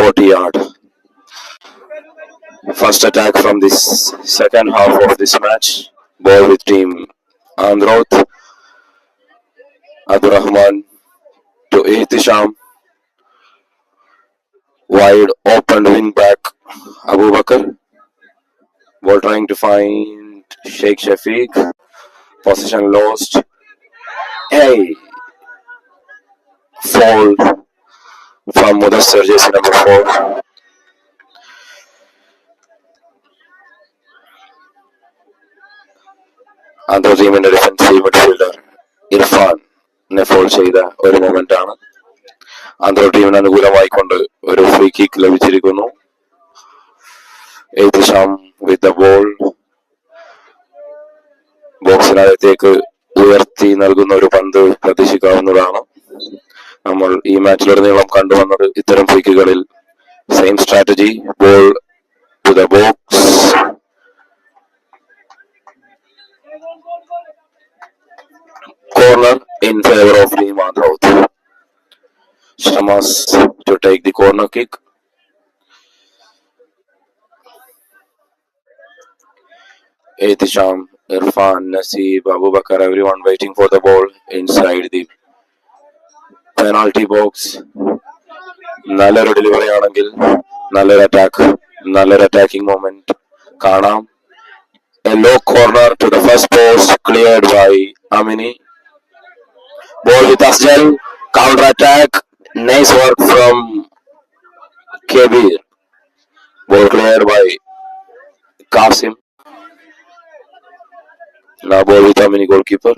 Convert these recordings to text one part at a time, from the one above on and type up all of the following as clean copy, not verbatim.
40-yard. First attack from this second half of this match. Ball with team Androth. Abdurrahman to Ihtisham. Wide open wing back Abu Bakr. Ball trying to find Sheikh Shafiq. Position lost. Hey! Foul from Mudassir, jersey number 4. Andhra ടീമിന്റെ defensive midfielder ഇർഫാനെ fall ചെയ്ത ഒരു moment ആണ്. ആന്ധ്ര ടീമിന് അനുകൂലമായിക്കൊണ്ട് ഒരു free kick ലഭിച്ചിരിക്കുന്നു. ഏതിഷാം with the ball ബോക്സിനകത്തേക്ക് ഉയർത്തി നൽകുന്ന ഒരു പന്ത് പ്രതീക്ഷിക്കാവുന്നതാണ്. നമ്മൾ ഈ മാച്ചിലുടനീളം കണ്ടുവന്നത് ഇത്തരം ഫ്രീ കിക്കുകളിൽ same strategy. Ball to the box. Corner in favor of Team Andhra. Shamas to take the corner kick. Ihtisham, Irfan, Naseeb, Abu Bakr, everyone waiting for the ball inside the penalty box. നല്ലൊരു delivery ആണെങ്കിൽ നല്ലൊരു attacking moment കാണാം. A low corner to the first post cleared by Amini. Ball with Asjal, counter attack, nice work from Kabir. Ball cleared by Qasim. Now ball with Amini, goalkeeper.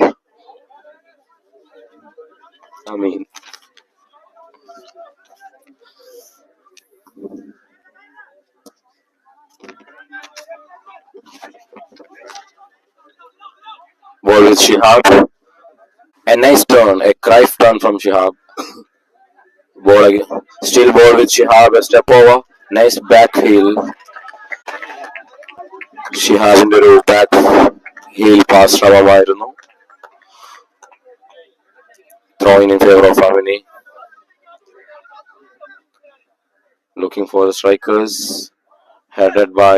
Amin. Ball with Shihab. A nice turn, a Cruyff turn from Shihab. Ball again. Still ball with Shihab, a step over. Nice back heel. Shihabന്റെ ഒരു back heel pass ശ്രമമായിരുന്നു. Throwing in favor of Amini. Looking for the strikers. Headed by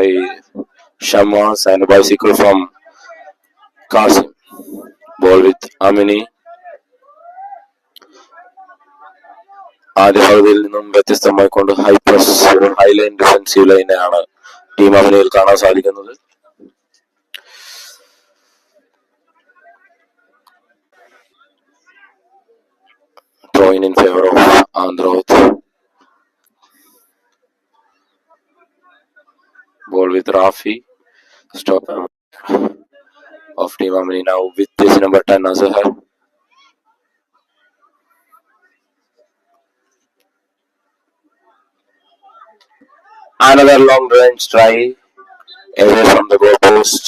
Shamas and a bicycle from Qasim. Ball with Amini. ആദ്യ പകുതിയിൽ നിന്നും വ്യത്യസ്തമായിക്കൊണ്ട് high line defensive ലൈനെയാണ് team അമിനിയിൽ കാണാൻ സാധിക്കുന്നത്. Throwing in favor of Androth. Ball with Rafi. Stop of team Amini now with this number 10 Azhar. Another long range try away from the goal post.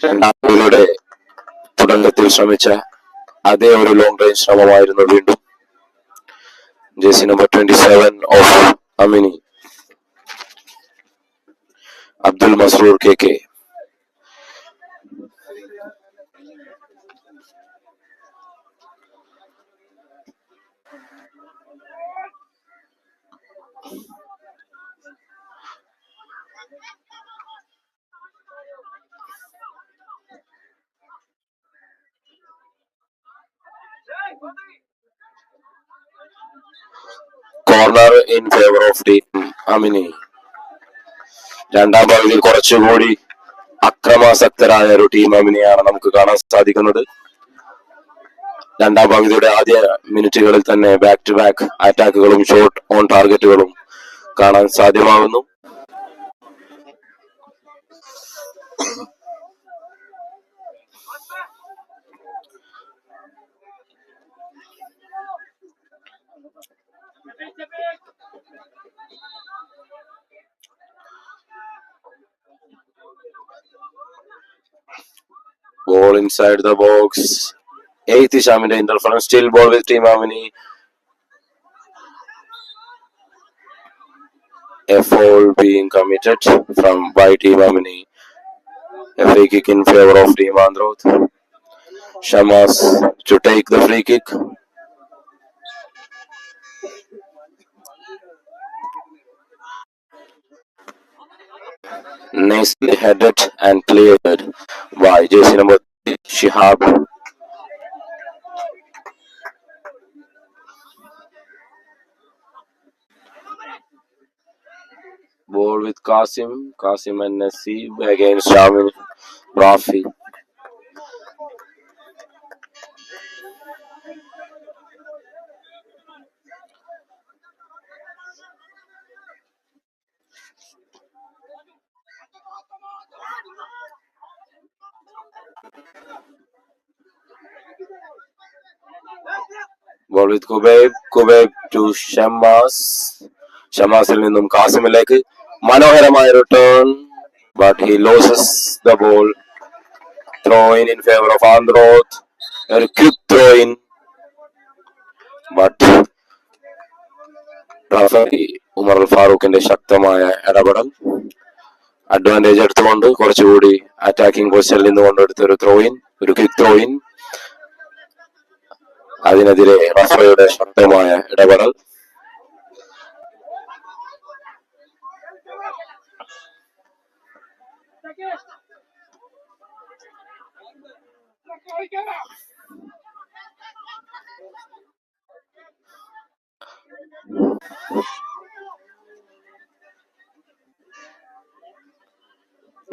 രണ്ടാമത്തെ തുടക്കത്തിൽ ശ്രമിച്ച അതേ ഒരു ലോങ് റേഞ്ച് ശ്രമമായിരുന്നു വീണ്ടും. Jersey number 27 of Amini Abdul Masroor KK. Corner in favour of team Amini. രണ്ടാം പകുതിയിൽ കുറച്ചുകൂടി അക്രമാസക്തരായ ഒരു ടീം അമിനിയാണ് നമുക്ക് കാണാൻ സാധിക്കുന്നത്. രണ്ടാം പകുതിയുടെ ആദ്യ മിനിറ്റുകളിൽ തന്നെ ബാക്ക് ടു ബാക്ക് അറ്റാക്കുകളും ഷോട്ട് ഓൺ ടാർഗറ്റുകളും കാണാൻ സാധ്യമാകുന്നു. Ball inside the box. Ihtishamന്റെ interference. Still ball with team Amini. A foul being committed by team Amini. A free kick in favor of team Andhra. Shamas to take the free kick. nicely headed and cleared by jersey number 3, Shihab. Ball with Qasim and Naseeb against Rafi. Ball with Kubayb to ഷമാസിൽ നിന്നും കാസിമിലേക്ക് മനോഹരമായ return, but he loses the ball. Throw in favor of Androth. A quick throw in, but referee Umar Al ഫാറൂഖിന്റെ ശക്തമായ ഇടപെടൽ advantage എടുത്തുകൊണ്ട് കുറച്ചുകൂടി attacking പൊസിഷനിൽ നിന്നുകൊണ്ട് എടുത്ത ഒരു ക്വിക്ക് ത്രോ ഇൻ. അതിനെതിരെ റഫറിയുടെ ശക്തമായ ഇടപെടൽ.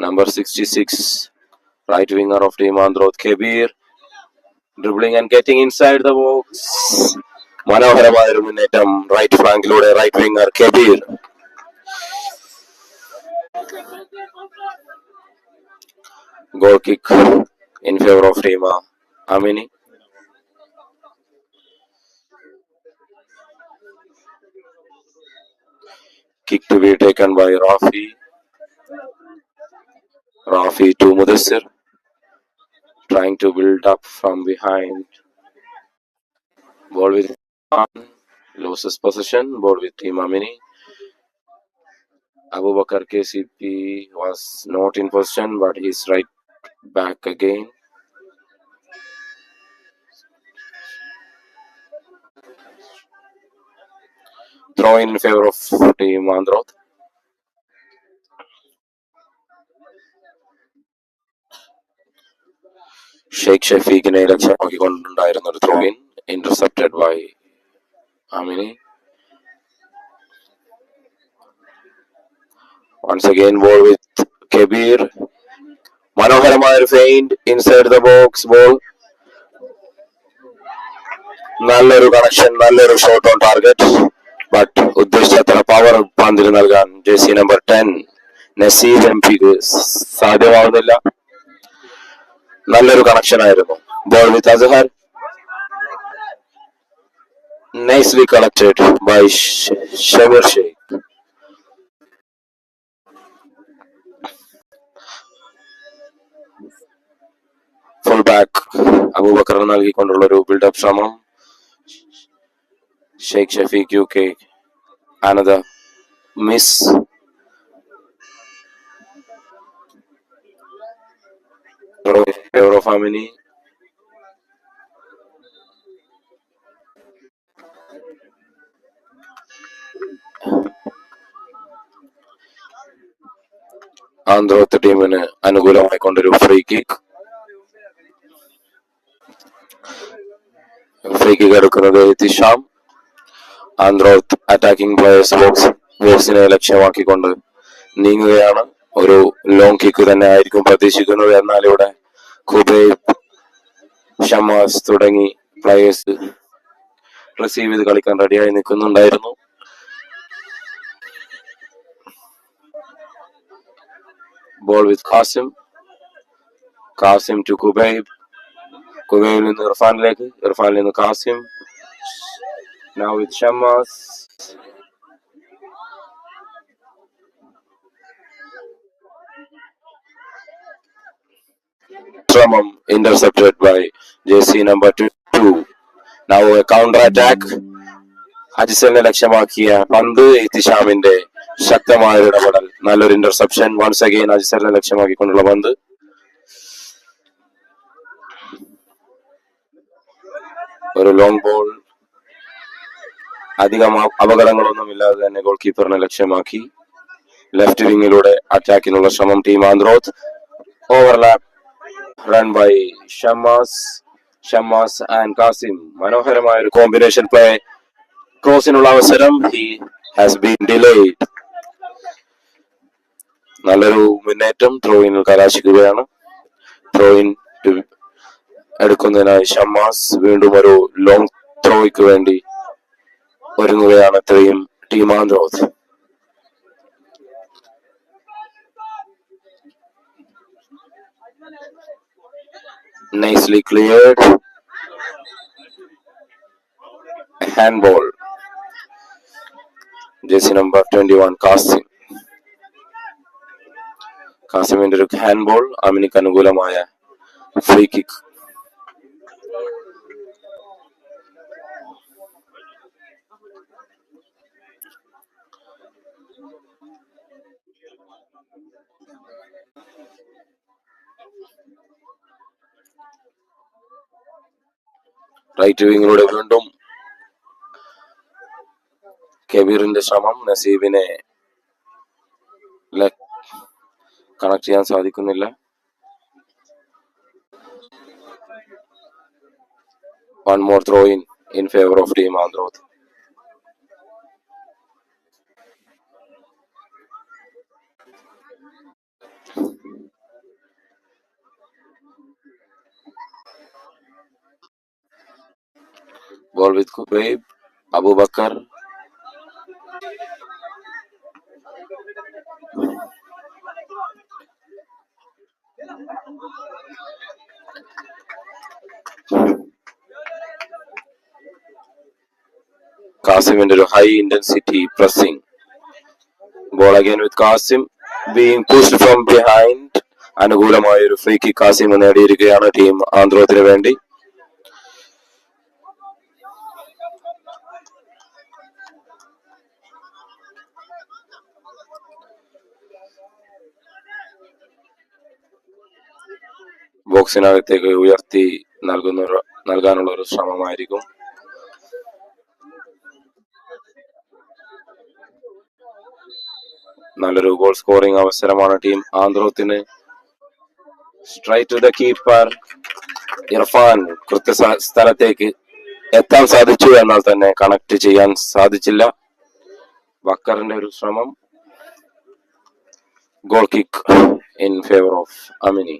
Number 66, right winger of team Androth, Kabir, dribbling and getting inside the box. മനോഹരമായ ഒരു മുന്നേറ്റം റൈറ്റ് ഫ്ലാങ്കിലൂടെ right winger Kabir. Goal kick in favor of team Amini. Kick to be taken by Rafi to Mudassir, trying to build up from behind. Ball with loses possession. Ball with team Amini. Abu Bakr KCP was not in possession, but he's right back again. Throw in favor of team Androth. Sheikh ഷഫീഖിനെ ലക്ഷ്യമാക്കിക്കൊണ്ടുണ്ടായിരുന്ന ഒരു throw in, intercepted by Amini. Once again, ball with Kabir. മനോഹരമായ ഒരു feint inside the box. Ball നല്ലൊരു connection, നല്ലൊരു shot on target, but ഉദ്ദേശിച്ചത്ര power പന്തിന് നൽകാൻ jersey number 10 Naseeb M പിക്ക് സാധ്യമാവുന്നില്ല. നല്ലൊരു കണക്ഷൻ ആയിരുന്നു. Ball with Azhar, nicely collected by Shameer Sheikh. Full back Abubakar നൽകിക്കൊണ്ടുള്ള ഒരു ബിൽഡപ്പ് ശ്രമം. Sheikh Shafeeq UK another miss. Favor of Amini. Androth ടീമിന് അനുകൂലമായിക്കൊണ്ടൊരു ഫ്രീ കിക്ക് എടുക്കുന്നത് തിഷാം. ആന്ധ്രോത്ത് അറ്റാക്കിംഗ് പ്ലേയേഴ്സ് ബോക്സിനെ ലക്ഷ്യമാക്കിക്കൊണ്ട് നീങ്ങുകയാണ്. ഒരു ലോങ് കിക്ക് തന്നെ ആയിരിക്കും പ്രതീക്ഷിക്കുന്നത്. എന്നാൽ ഇവിടെ ഖുബൈബ്, ഷമാസ് തുടങ്ങി പ്ലേയേഴ്സ് റിസീവ് ചെയ്ത് കളിക്കാൻ റെഡിയായി നിൽക്കുന്നുണ്ടായിരുന്നു. ബോൾ വിത്ത് കാസിം ടു കുബൈബിൽ നിന്ന് ഇർഫാനിൽ നിന്ന് Kasim. Now with Shamas. Tramam intercepted by JC number 2. Now a counter attack. അജിസലിനെ ലക്ഷ്യമാക്കിയ പന്ത് ഇത്തിഷാമിന്റെ ശക്തമായ ഇടപെടൽ, നല്ലൊരു ഇന്റർസെപ്ഷൻ. വൺസ് അഗെയിൻ അജിസലിനെ ലക്ഷ്യമാക്കിക്കൊണ്ടുള്ള പന്ത്. ഒരു ലോങ് ബോൾ, അധികം അപകടങ്ങളൊന്നും ഇല്ലാതെ തന്നെ ഗോൾ കീപ്പറിനെ ലക്ഷ്യമാക്കി ലെഫ്റ്റ് വിങ്ങിലൂടെ അറ്റാക്കിനുള്ള ശ്രമം team Androth. Overlap run by Shammas and Kasim. മനോഹരമായ ഒരു കോമ്പിനേഷൻ പ്ലേ. ക്രോസിനുള്ള അവസരം. He has been delayed. നല്ലൊരു മുന്നേറ്റം ത്രോയിനിൽ കലാശിക്കുകയാണ്. ത്രോയിൻ എടുക്കുന്നതിനായി ഷമ്മാസ് വീണ്ടും ഒരു ലോങ് ത്രോയ്ക്ക് വേണ്ടി ഒരുങ്ങുകയാണ് team Androth. Nicely cleared. Handball. Jersey number 21 കാസിമിന്റെ ഒരു ഹാൻഡ്ബോൾ. അമിനിക്ക് അനുകൂലമായ ഫ്രീ കിക്ക്. റൈറ്റ് വിങ്ങിലൂടെ വീണ്ടും കബീറിന്റെ ശ്രമം. നസീബിനെ കണക്ട് ചെയ്യാൻ സാധിക്കുന്നില്ല. One more throw in favor of team Androth. Ball with Kubayb, Abu Bakar. Qasim into a high intensity pressing. Ball again with Qasim being pushed from behind. അനുകൂലമായ ഒരു free kick Kasim നേടിയിരിക്കുകയാണ് team ആന്ത്രോത്തിന് വേണ്ടി. ബോക്സിനകത്തേക്ക് ഉയർത്തി നൽകാനുള്ള ഒരു ശ്രമമായിരിക്കും. നല്ലൊരു ഗോൾ സ്കോറിംഗ് അവസരമാണ് ടീം ആന്ത്രോത്തിന്. Straight to the keeper Irfan. സ്ഥലത്തേക്ക് എത്താൻ സാധിച്ചു, എന്നാൽ തന്നെ കണക്ട് ചെയ്യാൻ സാധിച്ചില്ല. ബക്കറിന്റെ ഒരു ശ്രമം. Goal kick in favour of Amini.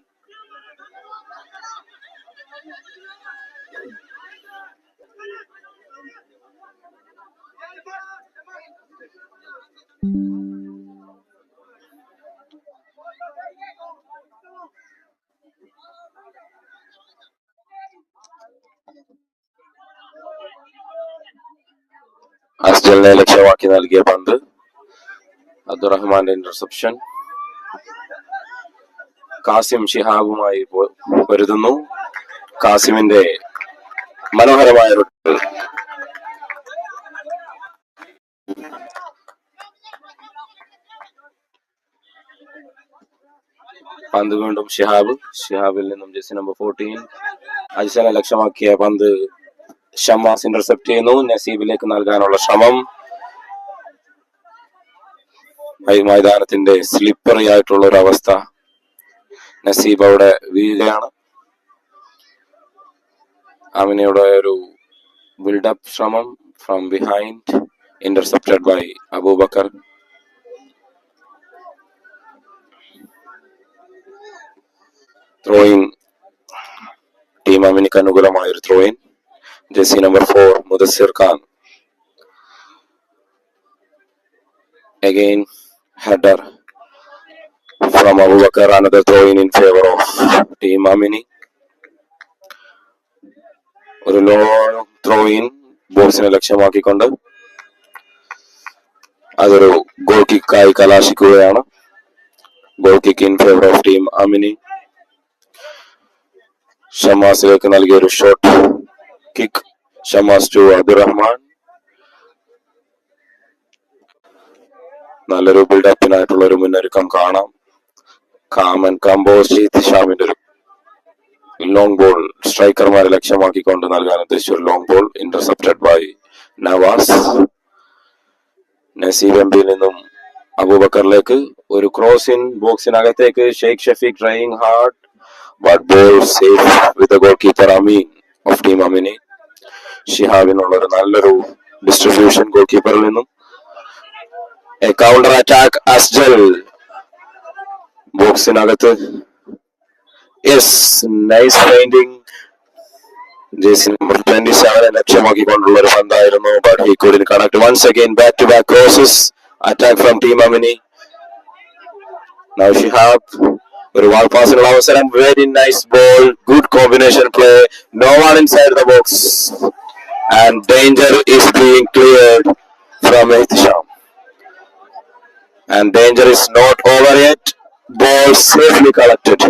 അസ്ജലിനെ ലക്ഷ്യമാക്കി നൽകിയ പന്ത്. അബ്ദുറഹ്മാന്റെ ഇന്റർസെപ്ഷൻ. കാസിം ഷിഹാബുമായി പൊരുതുന്നു. കാസിമിന്റെ മനോഹരമായ പന്ത് വീണ്ടും ഷിഹാബിൽ നിന്നും ജെസി നമ്പർ 14 അജ്സനെ ലക്ഷ്യമാക്കിയ പന്ത് ഷമ്മാസ് ഇന്റർസെപ്റ്റ് ചെയ്യുന്നു. നസീബിലേക്ക് നൽകാനുള്ള ശ്രമം. മൈതാനത്തിന്റെ സ്ലിപ്പറി ആയിട്ടുള്ള ഒരു അവസ്ഥ. നസീബ് അവിടെ വീഴുകയാണ്. അമിനയുടെ ഒരു ബിൽഡപ്പ് ശ്രമം from behind intercepted by Abubakar. Throwing team അമിനിക്ക് അനുകൂലമായ ഒരു ത്രോയിങ്. ജെസി number 4 Mudassir Khan. Again header from Abu Bakar. Another throw in favor of team Amini. ഒരു ലോങ് ത്രോ ഇൻ ബോക്സിനെ ലക്ഷ്യമാക്കിക്കൊണ്ട് അതൊരു ഗോൾ കിക്കായി കലാശിക്കുകയാണ്. Goal kick in favour of team Amini. ഷമാസിലേക്ക് നൽകിയ ഒരു shot kick. Shamas to Abdurahman. നല്ലൊരു ബിൽഡപ്പിനായിട്ടുള്ള ഒരു മുന്നൊരുക്കം കാണാം. കാമൻ കമ്പോസ് ചെയ്ത് ഷാമിന്റെ ഒരു ലോങ് ബോൾ സ്ട്രൈക്കർമാരെ ലക്ഷ്യമാക്കിക്കൊണ്ട് നൽകാൻ ഉദ്ദേശിച്ച ഒരു long ball intercepted by Navas. Naseeb എംപിയിൽ നിന്നും അബൂബക്കറിലേക്ക് ഒരു ക്രോസ് ഇൻ ബോക്സിനകത്തേക്ക് Sheikh Shafeeq trying hard but ball safe with goal keeper Ameen of team Amini. ഷിഹാബിനുള്ള ഒരു നല്ലൊരു ഡിസ്ട്രിബ്യൂഷൻ ഗോൾ കീപ്പറിൽ നിന്നും. എ കൗണ്ടർ അറ്റാക്ക് അസ്ജൽ ബോക്സിനകത്ത്. Yes, nice finding. Jersey number 27 ലക്ഷ്യമാക്കിക്കൊണ്ടുള്ള ഒരു പന്തായിരുന്നു. But he couldn't connect. Once again back to back crosses. Attack from team Amini. Now Shihab ഒരു wall പാസിനുള്ള അവസരം. Very nice ball. Good combination play. No one inside the box. And danger is being cleared from Ehtisham. And danger is not over yet. Ball safely collected.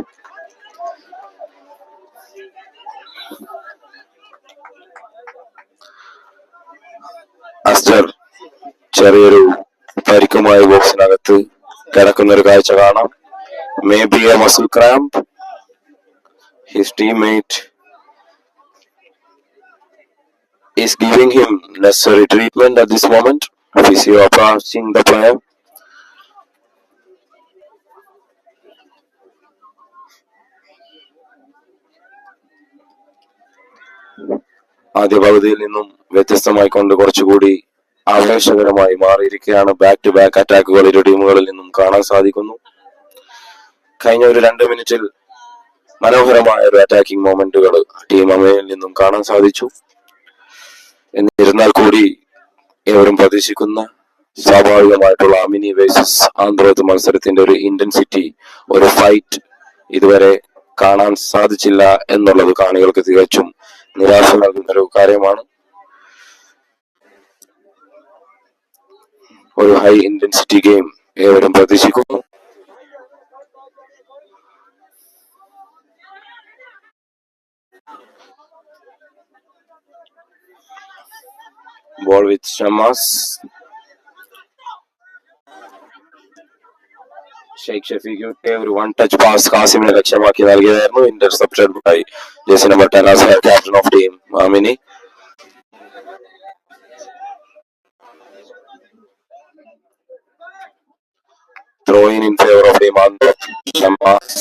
Aster ചെറിയൊരു പരിക്കുമായി ബോക്സിനകത്ത് കിടക്കുന്ന ഒരു കാഴ്ച കാണാം. May be A muscle cramp. His teammate is giving him necessary treatment at this moment. Physio approaching the player. ആദ്യ പകുതിയിൽ നിന്നും വ്യത്യസ്തമായി കൊണ്ട് കുറച്ചുകൂടി ആവേശകരമായി മാറിയിരിക്കുകയാണ്. ബാക്ക് ടു ബാക്ക് അറ്റാക്കുകൾ ഇരു ടീമുകളിൽ നിന്നും കാണാൻ സാധിക്കുന്നു. കഴിഞ്ഞ ഒരു 2 മിനിറ്റിൽ മനോഹരമായ ഒരു അറ്റാക്കിംഗ് മൊമെന്റുകൾ ടീം അമേയിൽ നിന്നും കാണാൻ സാധിച്ചു. എന്നിരുന്നാൽ കൂടി ഏവരും പ്രതീക്ഷിക്കുന്ന സ്വാഭാവികമായിട്ടുള്ള അമിനി വേഴ്സസ് ആന്ത്രോത്ത് മത്സരത്തിന്റെ ഒരു ഇന്റൻസിറ്റി, ഒരു ഫൈറ്റ് ഇതുവരെ കാണാൻ സാധിച്ചില്ല എന്നുള്ളത് കാണികൾക്ക് തികച്ചും നിരാശ നൽകുന്ന ഒരു കാര്യമാണ്. ഒരു ഹൈ ഇന്റൻസിറ്റി ഗെയിം ഏവരും പ്രതീക്ഷിക്കുന്നു. Ball with Shamas. ഷെയ്ഖ് ഷഫീഖിന്റെ ഒരു വൺ ടച്ച് പാസ് കാസിമിനെ ലക്ഷ്യമാക്കി നൽകിയതായിരുന്നു. Intercepted by jersey number 10 captain of team Amini. Throw in favor of team Andhra. Shamas.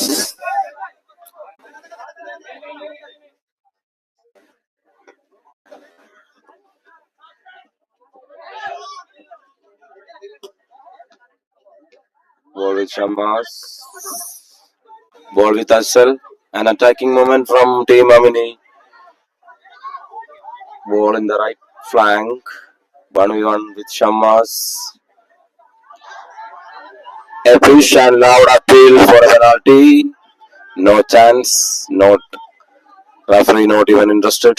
Ball with Shamas. Ball with Asal. An attacking moment from team Amini. Ball in the right flank. 1v1 with Shamas. A push and loud appeal for a penalty. No chance. Not referee not even interested.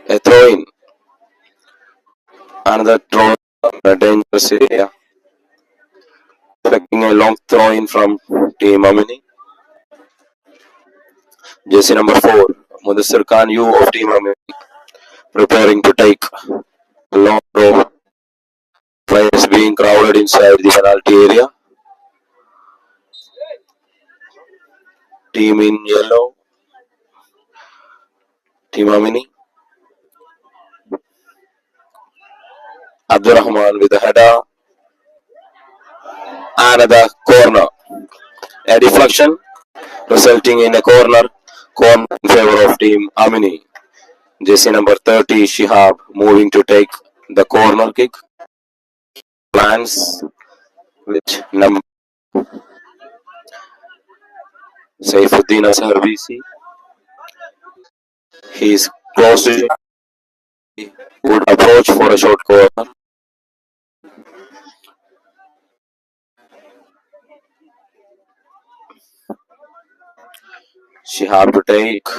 A throw in. Another throw in a dangerous area. Expecting a long throw in from team Amini. Jersey number 4, Mudassir Khan, you of team Amini, preparing to take a long throw. Players being crowded inside the penalty area. Team in yellow, team Amini. Abdurrahman with a header. Another corner. A deflection resulting in a corner. Corner in favor of team Amini. Jersey number 30, Shihab, moving to take the corner kick. Plans with number Saifuddin Azhar BC. He is close to good approach for a short corner. Shihab to take.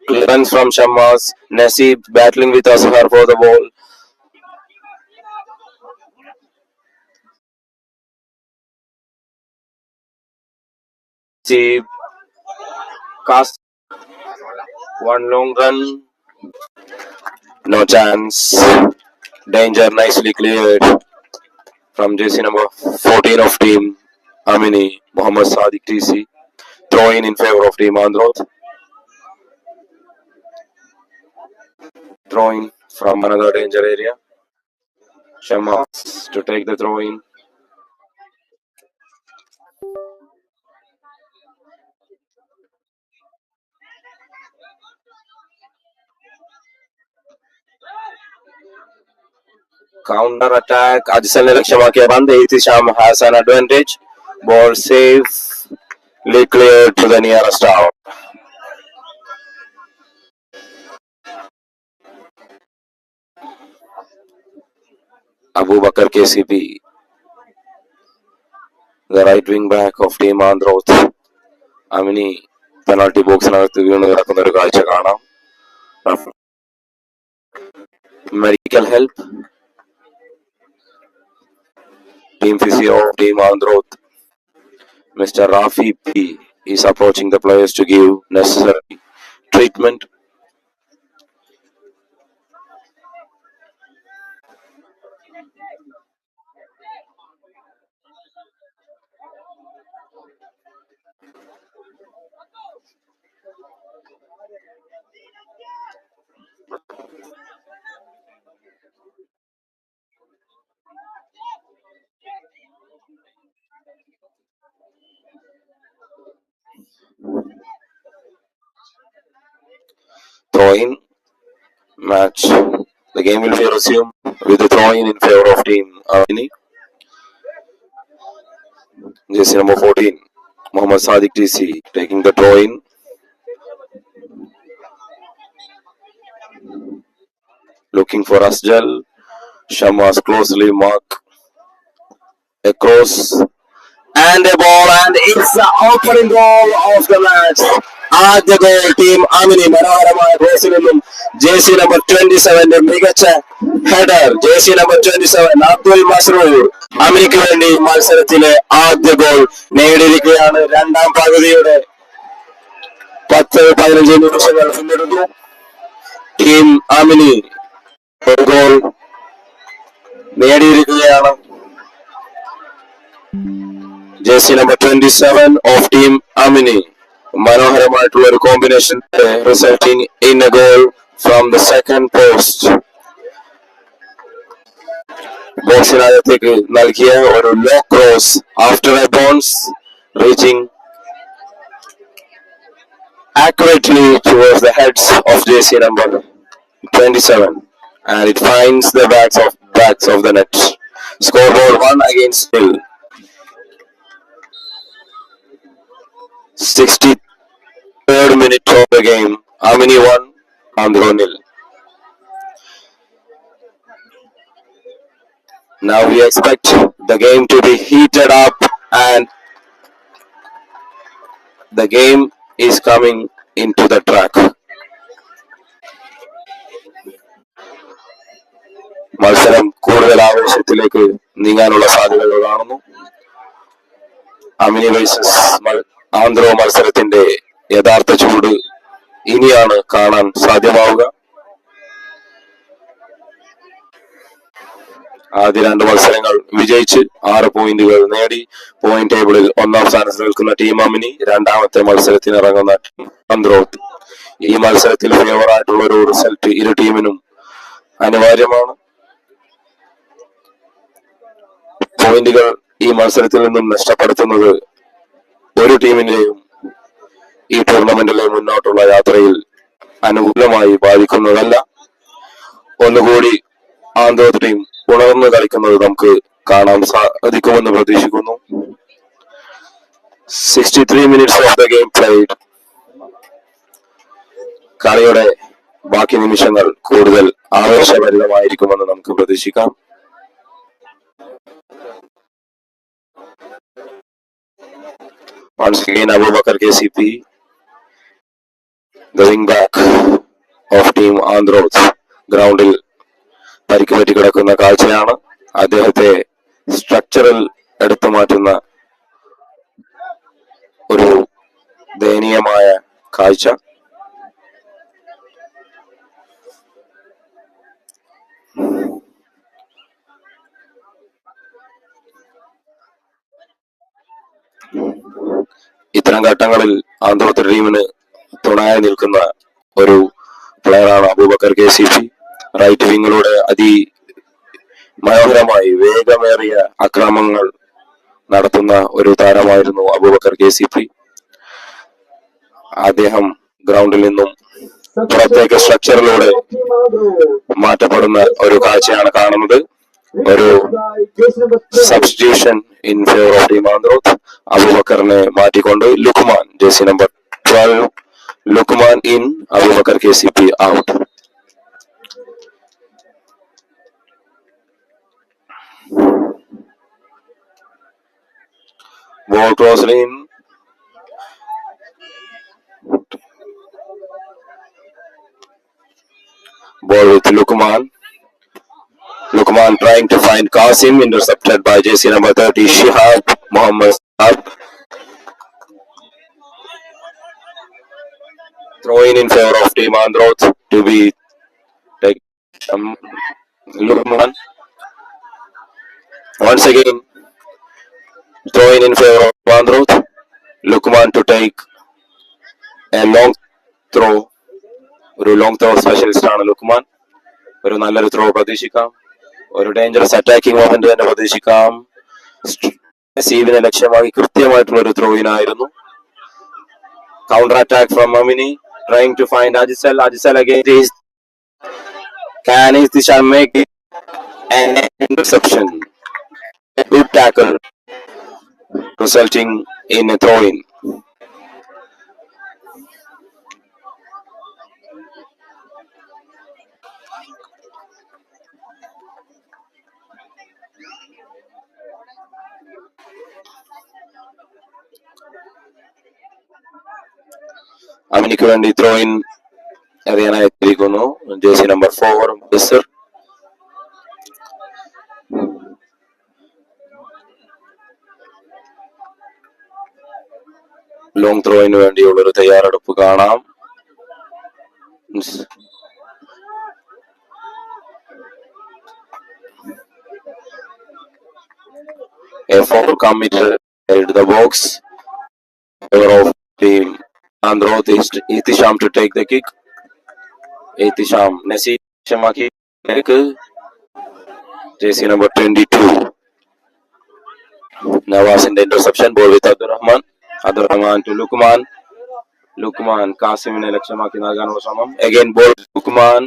Clearance from Shammas. Nasib battling with Azhar for the ball. Nasib cast one long run. No chance. Danger nicely cleared from jersey number 14 of team Amini, Muhammad Sadiq TC. throw in favor of Team Androth. Throw in from another danger area. Shamas to take the throw in. Counter attack. Ajisal ലക്ഷ്യമാക്കിയ പന്ത് Sham has an advantage. Ball safely cleared to the nearest out. Abu Bakar KCP, the right wing back of Team Androth. Amini penalty box-നകത്ത് വീണ് കിടക്കുന്ന ഒരു കാഴ്ച കാണാം. Medical help. Team physio of Team Androth, Mr. Rafi P, is approaching the players to give necessary treatment. Throw-in match. The game will be resumed with the throw-in favor of Team Amini. Jersey number 14, Mohammad Sadiq TC, taking the throw-in. Looking for Asjal. Shamas closely mark. Across. And a ball, and it's the opening goal of the match. ആദ്യ goal team Amini മനോഹരമായ ക്രോസിൽ നിന്നും jersey number 27 മികച്ച header jersey number 27 Abdul Masroor അമിനിക്ക് വേണ്ടി മത്സരത്തിലെ ആദ്യ goal നേടിയിരിക്കുകയാണ്. രണ്ടാം പകുതിയുടെ 10-15 നിമിഷങ്ങൾ പിന്നിടുന്നു. ടീം അമിനി ഒരു ഗോൾ നേടിയിരിക്കുകയാണ്. Jersey number 27 of team Amini മനോഹരമായിട്ടുള്ള ഒരു combination resulting in a goal from the second post. ബോക്സിനകത്തേക്ക് നൽകിയ ഒരു low cross after a bounce reaching accurately towards the heads of jersey number 27 and it finds the backs of the net. Scoreboard 1-0. 63rd minute of the game. Amini 1, Andhra 0. Now we expect the game to be heated up and the game is coming into the track. മത്സരം കൂടുതൽ ആവേശത്തിലേക്ക് നീങ്ങാനുള്ള സാധ്യതകൾ കാണുന്നു. Amini versus Andhra മത്സരത്തിന്റെ യഥാർത്ഥ ചൂട് ഇനിയാണ് കാണാൻ സാധ്യമാവുക. ആദ്യ 2 മത്സരങ്ങൾ വിജയിച്ച് 6 പോയിന്റുകൾ നേടി പോയിന്റ് ടേബിളിൽ 1-ാം സ്ഥാനത്ത് നിൽക്കുന്ന ടീം അമിനി രണ്ടാമത്തെ മത്സരത്തിന് ഇറങ്ങുന്ന ടീം ആന്ധ്രോത്ത്. ഈ മത്സരത്തിൽ ഫേവർ ആയിട്ടുള്ള ഒരു റിസൾട്ട് ഇരു ടീമിനും അനിവാര്യമാണ്. പോയിന്റുകൾ ഈ മത്സരത്തിൽ നിന്നും നഷ്ടപ്പെടുത്തുന്നത് ഒരു ടീമിനെയും ഈ ടൂർണമെന്റിലെ മുന്നോട്ടുള്ള യാത്രയിൽ അനുകൂലമായി ബാധിക്കുന്നതല്ല. ഒന്നുകൂടി ആന്ധ്രോത്ത് ടീം ഉണർന്ന് കളിക്കുന്നത് നമുക്ക് കാണാൻ സാധിക്കുമെന്ന് പ്രതീക്ഷിക്കുന്നു. 63 minutes of the game played. കളിയുടെ ബാക്കി നിമിഷങ്ങൾ കൂടുതൽ ആവേശഭരിതമായിരിക്കുമെന്ന് നമുക്ക് പ്രതീക്ഷിക്കാം. Once again, Abu Bakar KCP, the wing back of team Andhroth, ഗ്രൗണ്ടിൽ പരിക്ക് പറ്റി കിടക്കുന്ന കാഴ്ചയാണ്. അദ്ദേഹത്തെ സ്ട്രക്ചറിൽ എടുത്തു മാറ്റുന്ന ഒരു ദയനീയമായ കാഴ്ച. ഇത്തരം ഘട്ടങ്ങളിൽ ആന്ധ്ര ടീമിന് തുണയായി നിൽക്കുന്ന ഒരു പ്ലെയറാണ് അബൂബക്കർ KCP. റൈറ്റ് വിങ്ങിലൂടെ മനോഹരമായി വേഗമേറിയ ആക്രമണങ്ങൾ നടത്തുന്ന ഒരു താരമായിരുന്നു അബൂബക്കർ KCP. അദ്ദേഹം ഗ്രൗണ്ടിൽ നിന്നും പുറത്തേക്ക് സ്ട്രക്ചറിലൂടെ മാറ്റപ്പെടുന്ന ഒരു കാഴ്ചയാണ് കാണുന്നത്. ഒരു substitution in favour of team Androth. അബൂബക്കറിനെ മാറ്റിക്കൊണ്ട് Lukman, jersey number 12, Lukman in, Abubakar KCP out. Ball crossed in. Ball with Lukman. Lukman trying to find Qasim, intercepted by jersey number 30, Shihab Mohammed Shihab. Throw in favor of team Androth to be taken. Lukman. Once again, throw in favor of Androth. Lukman to take a long throw. ഒരു long throw specialist ആണ് ലുക്മാൻ. ഒരു നല്ലൊരു throw പ്രതീക്ഷിക്കാം. ഒരു dangerous attacking moment തന്നെ പ്രതീക്ഷിക്കാം. സീവിനെ ലക്ഷ്യമാക്കി കൃത്യമായിട്ടുള്ള ഒരു ത്രോയിനായിരുന്നു. Counter attack from Amini, trying to find Ajisal. Ajisal again is can Istishan make it an interception? A good tackle resulting in a throw-in. അമിനിക്ക് വേണ്ടി ത്രോ ഇൻ എറിയാനായി എത്തിയിരിക്കുന്നു ജേഴ്സി നമ്പർ 4 ബിസർ. ലോങ് ത്രോയിന് വേണ്ടിയുള്ള ഒരു തയ്യാറെടുപ്പ് കാണാം. A foul committed at the box. Favor of team Androth is Itisham to take the kick. Itisham Nessi Shamaki jersey number 22. Nawaz in the interception. Ball with Abdurrahman. Abdurrahman to Lukman. Lukman Qasimine ലക്ഷ്യമാക്കി നൽകാനുള്ള ശ്രമം. Again ball Lukman.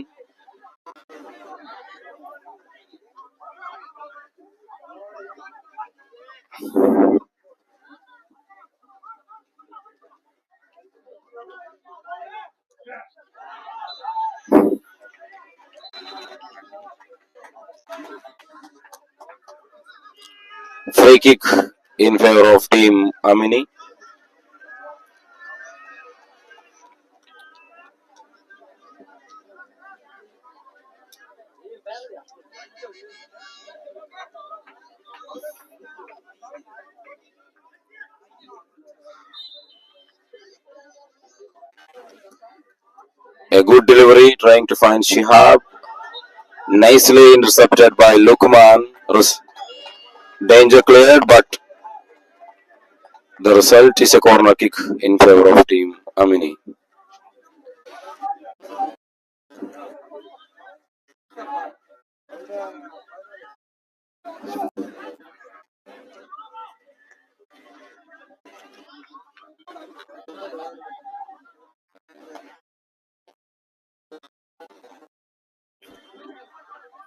Free kick in favor of team Amini. A good delivery, trying to find Shihab. Nicely intercepted by Lukman. Danger cleared, but the result is a corner kick in favor of team Amini.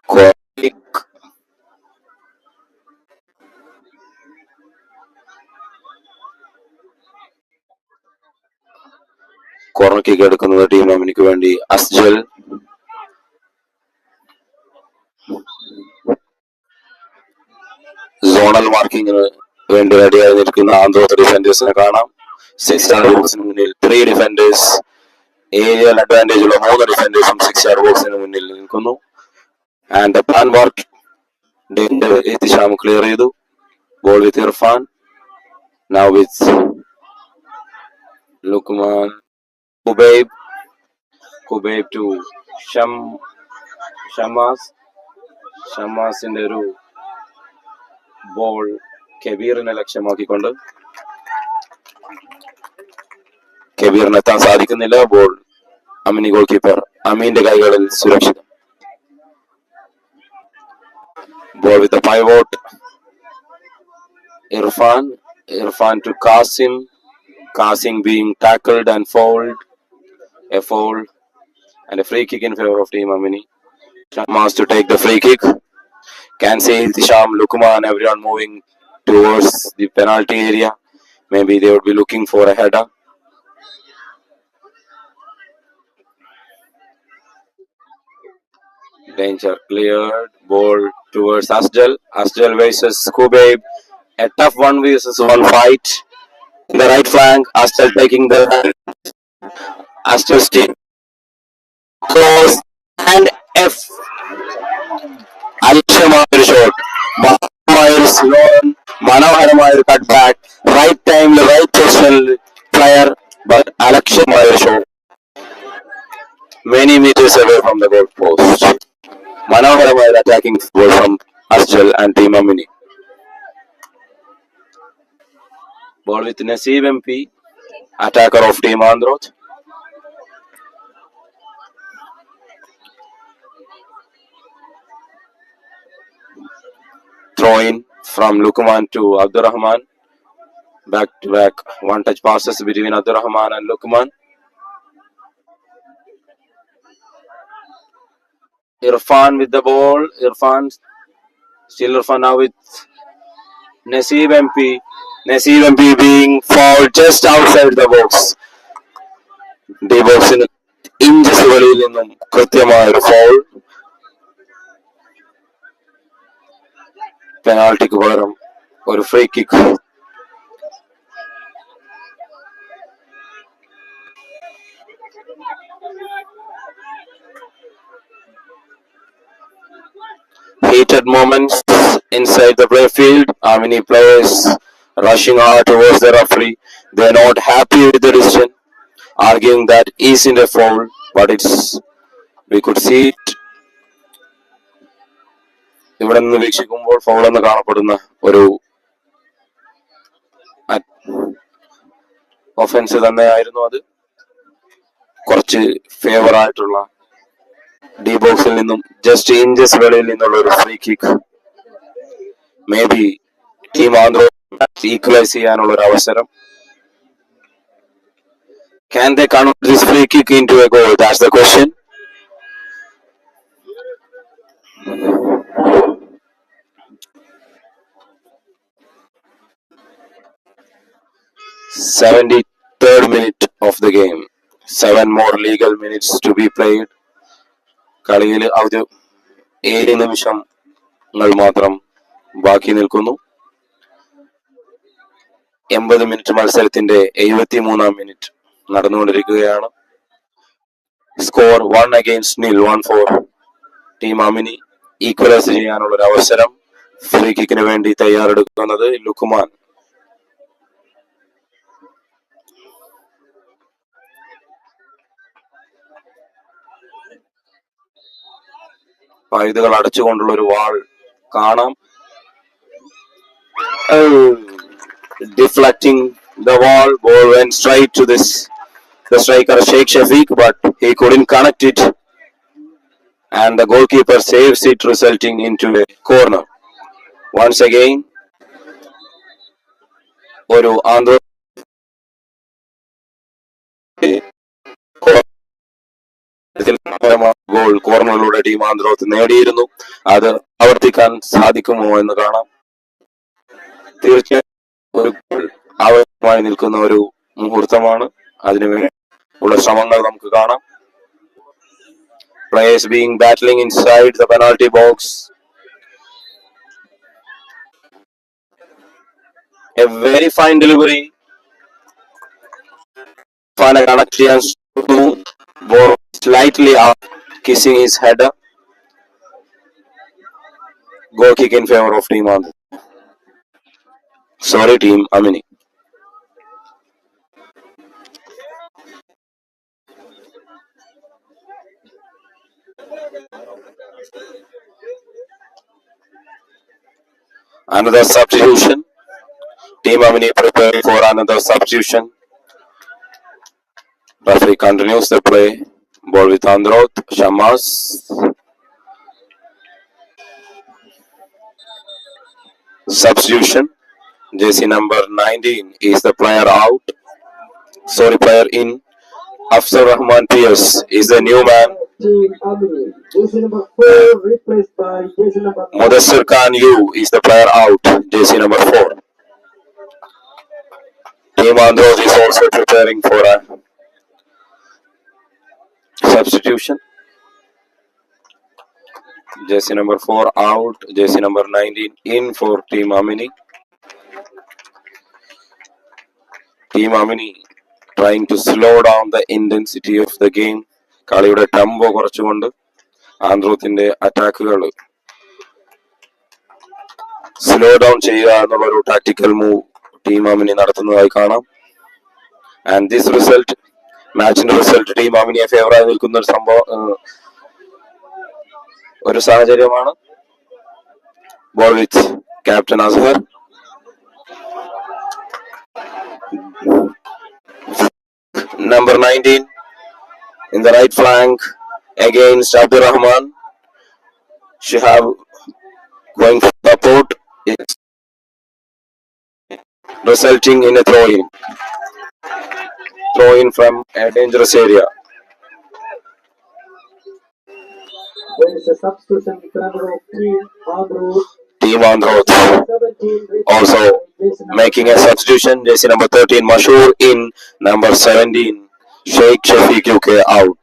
Corner kick. Corner kick എടുക്കുന്നത് team അമിനിക്ക് വേണ്ടി അസ്ജൽ. Zonal മാർക്കിങ്ങിന് വേണ്ടി റെഡിയായി നിൽക്കുന്ന ആന്ധ്രോത്ത് ഡിഫൻഡേഴ്സിനെ കാണാം. 6 yard ബോക്സിന് മുന്നിൽ 3 defenders, aerial advantage ഉള്ള 3 ഡിഫൻഡേഴ്സും 6 yard ബോക്സിന് മുന്നിൽ നിൽക്കുന്നു. And the plan work. Ehtisham clear ചെയ്തു. Ball with Irfan. Now with Lukman. Kubayb to ഷമ്മാസിന്റെ ഒരു ബോൾ കബീറിനെ ലക്ഷ്യമാക്കിക്കൊണ്ട് കെബീറിന് എത്താൻ സാധിക്കുന്നില്ല. ബോൾ അമിനി ഗോൾ കീപ്പർ അമീന്റെ കൈകളിൽ സുരക്ഷിതം. Ball with pivot. Irfan to Qasim. Qasim being tackled and fouled. A foul and a free kick in favor of Team Amini. Shamas to take the free kick. Can see Tisham, Lukman, everyone moving towards the penalty area. Maybe they would be looking for a header. Danger cleared. Ball towards Asjal. Asjal versus Kubaib. A tough 1 versus 1 fight. In the right flank, Asjal taking the Asjal stick. Close and F. അലക്ഷ്യമായൊരു shot, മനോഹരമായൊരു slow, മനോഹരമായൊരു cut back, right ടൈമിൽ right പൊസിഷനിൽ player, but അലക്ഷ്യമായൊരു shot many meters away from the goal post. മനോഹരമായ attacking football from Asjal and Team Amini. Ball with Naseeb MP, attacker of Team Androth. Throw in from Lukman to Abdurrahman. Back to back one touch passes between Abdurrahman and Lukman. Irfan with the ball. Irfan now with Naseeb MP. Naseeb MP being fouled just outside the box. D boxinu inches വെളിയിൽ നിന്നും കൃത്യമായ ഒരു foul. പെനാൾട്ടിക്ക് പകരം ഒരു free kick. Heated moments inside the playfield. Amini players rushing hard towards the referee. They're not happy with the decision, arguing that isn't a foul, but we could see it. ഇവിടെ നിന്ന് വീക്ഷിക്കുമ്പോൾ foul എന്ന് കാണപ്പെടുന്ന ഒരു offence തന്നെയായിരുന്നു അത്. കുറച്ച് favour ആയിട്ടുള്ള D ബോക്സിൽ നിന്നും ജസ്റ്റ് ഇഞ്ചസ് വെളിയിൽ നിന്നുള്ള ഒരു free kick. May be team Andhra equalise ചെയ്യാനുള്ള ഒരു അവസരം. Can they convert this free kick into a goal? That's the question. '73rd minute of the game. 7 more legal minutes to be played. കളിയിൽ 7 നിമിഷങ്ങൾ മാത്രം ബാക്കി നിൽക്കുന്നു. 80 മിനിറ്റ് മത്സരത്തിന്റെ 73-ാം മിനിറ്റ് നടന്നുകൊണ്ടിരിക്കുകയാണ്. Score 1-0, 1 for team Amini. Equalise ചെയ്യാനുള്ള ഒരു അവസരം. ഫ്രീ കിക്കിന് വേണ്ടി തയ്യാറെടുക്കുന്നത് ലുക്മാൻ. പഴുതുകൾ അടച്ചുകൊണ്ടുള്ള ഒരു വാൾ കാണാം. Deflecting the ball went straight to the striker Sheikh Shafiq, but he couldn't connect it, and the goalkeeper saves it, resulting into a corner. Once again, ഒരു Andhra goal കോർണറിലൂടെ team Androth നേടിയിരുന്നു. അത് ആവർത്തിക്കാൻ സാധിക്കുമോ എന്ന് കാണാം. തീർച്ചയായും ഒരു ഗോൾ ആവശ്യമായി നിൽക്കുന്ന ഒരു മുഹൂർത്തമാണ്. അതിനുവേണ്ടി ഉള്ള ശ്രമങ്ങൾ നമുക്ക് കാണാം. Players being battling inside the penalty box. A very fine delivery. Final connection ball slightly up, kissing his header. Goal kick in favor of Team Andhra. Sorry, Team Amini. Another substitution. Team Amini preparing for another substitution. Referee continues the play. Ball with Androth. Shammas. Substitution. JC number 19 is the player out. Sorry, player in. Afzal Rahman PS is the new man. Mudassir Khan U is the player out. JC number 4. Team Androth is also preparing for a substitution. JC number 4 out. JC number 19 in for Team Amini. Team Amini trying to slow down the intensity of the game. കളിയുടെ tempo കുറച്ചുകൊണ്ട് ആന്ത്രോത്തിന്റെ അറ്റാക്കുകൾ slow down ചെയ്യുക എന്നുള്ള ഒരു tactical move team Amini നടത്തുന്നതായി കാണാം. And this result, മാച്ചിന്റെ result team അമിനിയെ ഫേവറായി നിൽക്കുന്ന ഒരു ഒരു സാഹചര്യമാണ്. Ball with captain Azhar. Number 19 in the right flank against Abdurrahman. Shihab going for support. It's resulting in a throw-in. Throw-in from a dangerous area. There is a substitution with number of Team Androth also making a substitution. JC number 13 Mashur in. Number 17 Sheikh Shafiq UK out.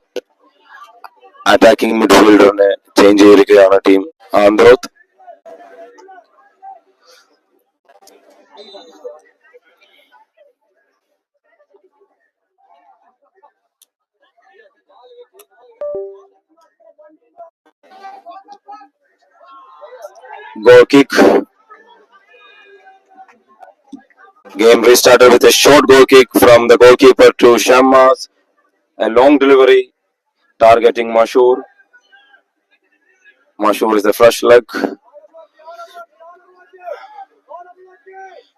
Attacking midfielder ne change ചെയ്തിരിക്കുകയാണ് team Androth. Goal kick. Game restarted with a short goal kick from the goalkeeper to Shammas. A long delivery targeting Mashur. Mashur is the fresh leg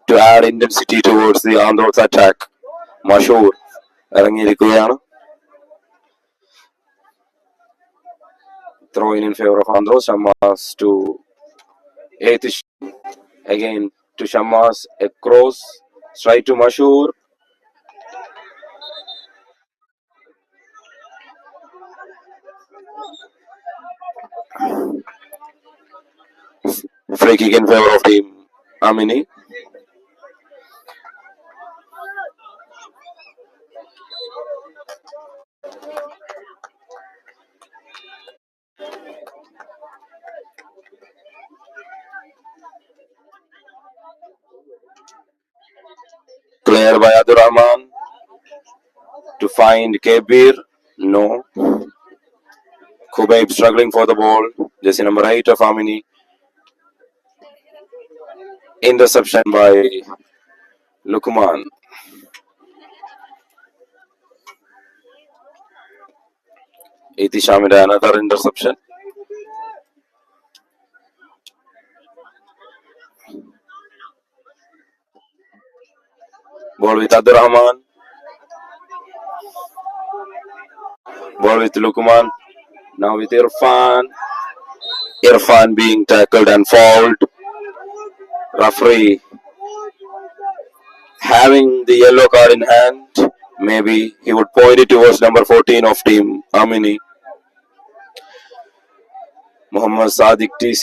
to add intensity towards the Androth attack. Mashur ഇറങ്ങിയിരിക്കുകയാണ്. Throw in favor of Androth. Shammas to Etish. Again to Shammas. A cross straight to Mashur. Free kick in favor of Team Amini. Clear by Abdurrahman to find Kabir. No. Khubayb struggling for the ball. Jersey number 8 of Amini. Interception by Lukman. Itishamida another interception. Ball with Abdurrahman. Ball with Lukman. Now with Irfan. Irfan being tackled and fouled. Referee having the yellow card in hand. Maybe he would point it towards number 14 of Team Amini, Muhammad Sadiq TC.